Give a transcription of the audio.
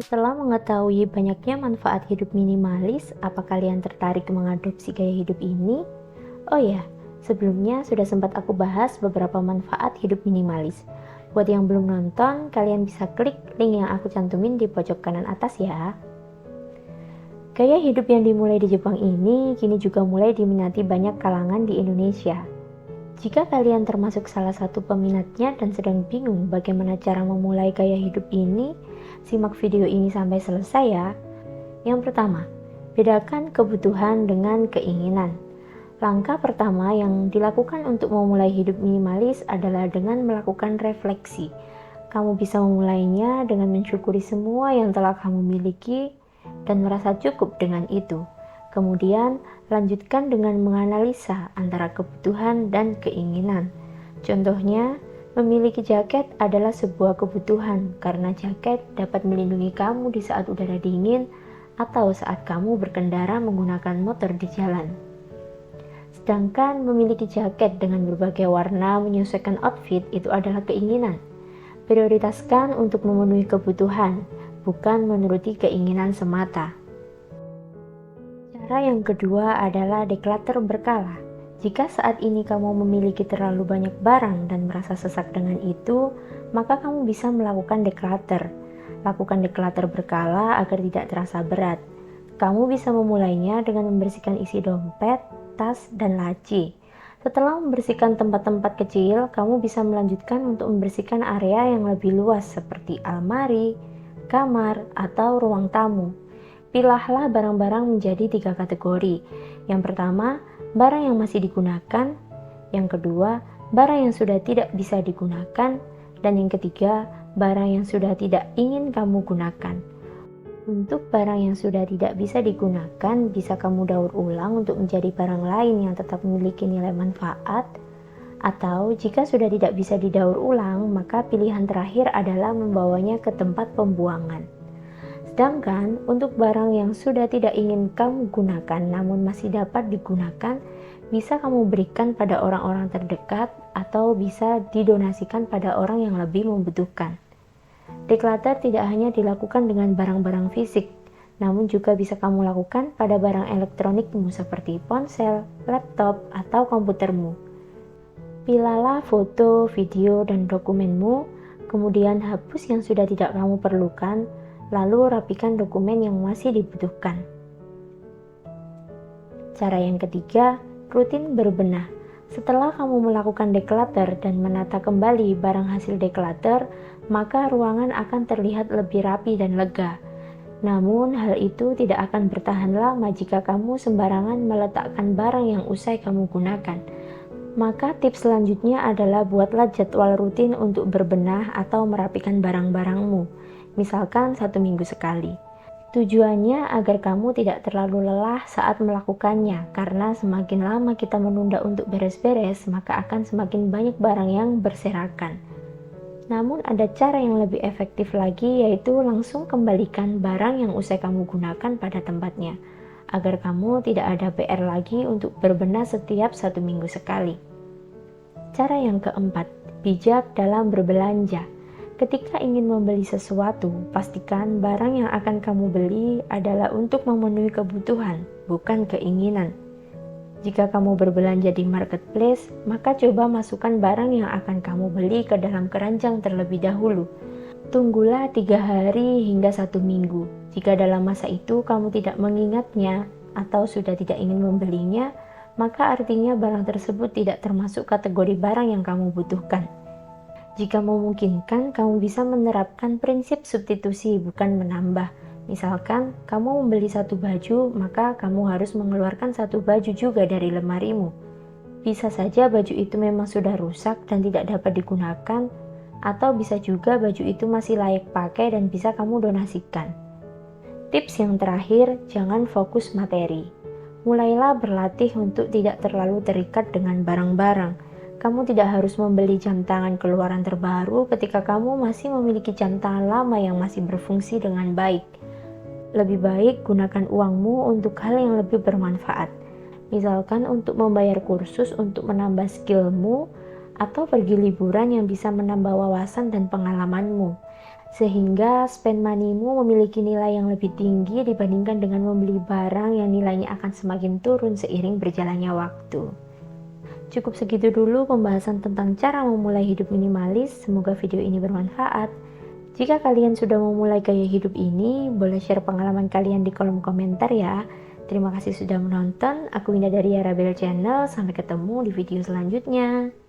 Setelah mengetahui banyaknya manfaat hidup minimalis, apa kalian tertarik mengadopsi gaya hidup ini? Oh ya, sebelumnya sudah sempat aku bahas beberapa manfaat hidup minimalis. Buat yang belum nonton, kalian bisa klik link yang aku cantumin di pojok kanan atas ya. Gaya hidup yang dimulai di Jepang ini kini juga mulai diminati banyak kalangan di Indonesia. Jika kalian termasuk salah satu peminatnya dan sedang bingung bagaimana cara memulai gaya hidup ini, simak video ini sampai selesai ya. Yang pertama, bedakan kebutuhan dengan keinginan. Langkah pertama yang dilakukan untuk memulai hidup minimalis adalah dengan melakukan refleksi. Kamu bisa memulainya dengan mensyukuri semua yang telah kamu miliki dan merasa cukup dengan itu. Kemudian, lanjutkan dengan menganalisa antara kebutuhan dan keinginan. Contohnya, memiliki jaket adalah sebuah kebutuhan karena jaket dapat melindungi kamu di saat udara dingin atau saat kamu berkendara menggunakan motor di jalan. Sedangkan memiliki jaket dengan berbagai warna menyesuaikan outfit itu adalah keinginan. Prioritaskan untuk memenuhi kebutuhan, bukan menuruti keinginan semata. Cara yang kedua adalah declutter berkala. Jika saat ini kamu memiliki terlalu banyak barang dan merasa sesak dengan itu, maka kamu bisa melakukan declutter. Lakukan declutter berkala agar tidak terasa berat. Kamu bisa memulainya dengan membersihkan isi dompet, tas, dan laci. Setelah membersihkan tempat-tempat kecil, kamu bisa melanjutkan untuk membersihkan area yang lebih luas seperti almari, kamar, atau ruang tamu. Pilahlah barang-barang menjadi 3 kategori. Yang pertama, barang yang masih digunakan. Yang kedua, barang yang sudah tidak bisa digunakan. Dan yang ketiga, barang yang sudah tidak ingin kamu gunakan. Untuk barang yang sudah tidak bisa digunakan, bisa kamu daur ulang untuk menjadi barang lain yang tetap memiliki nilai manfaat. Atau jika sudah tidak bisa didaur ulang, maka pilihan terakhir adalah membawanya ke tempat pembuangan. Sedangkan untuk barang yang sudah tidak ingin kamu gunakan namun masih dapat digunakan, bisa kamu berikan pada orang-orang terdekat atau bisa didonasikan pada orang yang lebih membutuhkan. Declutter tidak hanya dilakukan dengan barang-barang fisik, namun juga bisa kamu lakukan pada barang elektronikmu seperti ponsel, laptop, atau komputermu. Pilihlah foto, video, dan dokumenmu, kemudian hapus yang sudah tidak kamu perlukan, lalu rapikan dokumen yang masih dibutuhkan. Cara yang ketiga, rutin berbenah. Setelah kamu melakukan declutter dan menata kembali barang hasil declutter, maka ruangan akan terlihat lebih rapi dan lega. Namun, hal itu tidak akan bertahan lama jika kamu sembarangan meletakkan barang yang usai kamu gunakan. Maka tips selanjutnya adalah buatlah jadwal rutin untuk berbenah atau merapikan barang-barangmu. Misalkan 1 minggu sekali. Tujuannya agar kamu tidak terlalu lelah saat melakukannya, karena semakin lama kita menunda untuk beres-beres, maka akan semakin banyak barang yang berserakan. Namun ada cara yang lebih efektif lagi, yaitu langsung kembalikan barang yang usai kamu gunakan pada tempatnya, agar kamu tidak ada PR lagi untuk berbenah setiap 1 minggu sekali. Cara yang keempat, bijak dalam berbelanja. Ketika ingin membeli sesuatu, pastikan barang yang akan kamu beli adalah untuk memenuhi kebutuhan, bukan keinginan. Jika kamu berbelanja di marketplace, maka coba masukkan barang yang akan kamu beli ke dalam keranjang terlebih dahulu. Tunggulah 3 hari hingga 1 minggu. Jika dalam masa itu kamu tidak mengingatnya atau sudah tidak ingin membelinya, maka artinya barang tersebut tidak termasuk kategori barang yang kamu butuhkan. Jika memungkinkan, kamu bisa menerapkan prinsip substitusi bukan menambah. Misalkan, kamu membeli 1 baju, maka kamu harus mengeluarkan 1 baju juga dari lemarimu. Bisa saja baju itu memang sudah rusak dan tidak dapat digunakan, atau bisa juga baju itu masih layak pakai dan bisa kamu donasikan. Tips yang terakhir, jangan fokus materi. Mulailah berlatih untuk tidak terlalu terikat dengan barang-barang. Kamu tidak harus membeli jam tangan keluaran terbaru ketika kamu masih memiliki jam tangan lama yang masih berfungsi dengan baik. Lebih baik gunakan uangmu untuk hal yang lebih bermanfaat. Misalkan untuk membayar kursus untuk menambah skillmu, atau pergi liburan yang bisa menambah wawasan dan pengalamanmu. sehingga spend money-mu memiliki nilai yang lebih tinggi dibandingkan dengan membeli barang yang nilainya akan semakin turun seiring berjalannya waktu. Cukup segitu dulu pembahasan tentang cara memulai hidup minimalis. Semoga video ini bermanfaat. Jika kalian sudah memulai gaya hidup ini, boleh share pengalaman kalian di kolom komentar ya. Terima kasih sudah menonton. Aku Winda dari Arabel Channel. Sampai ketemu di video selanjutnya.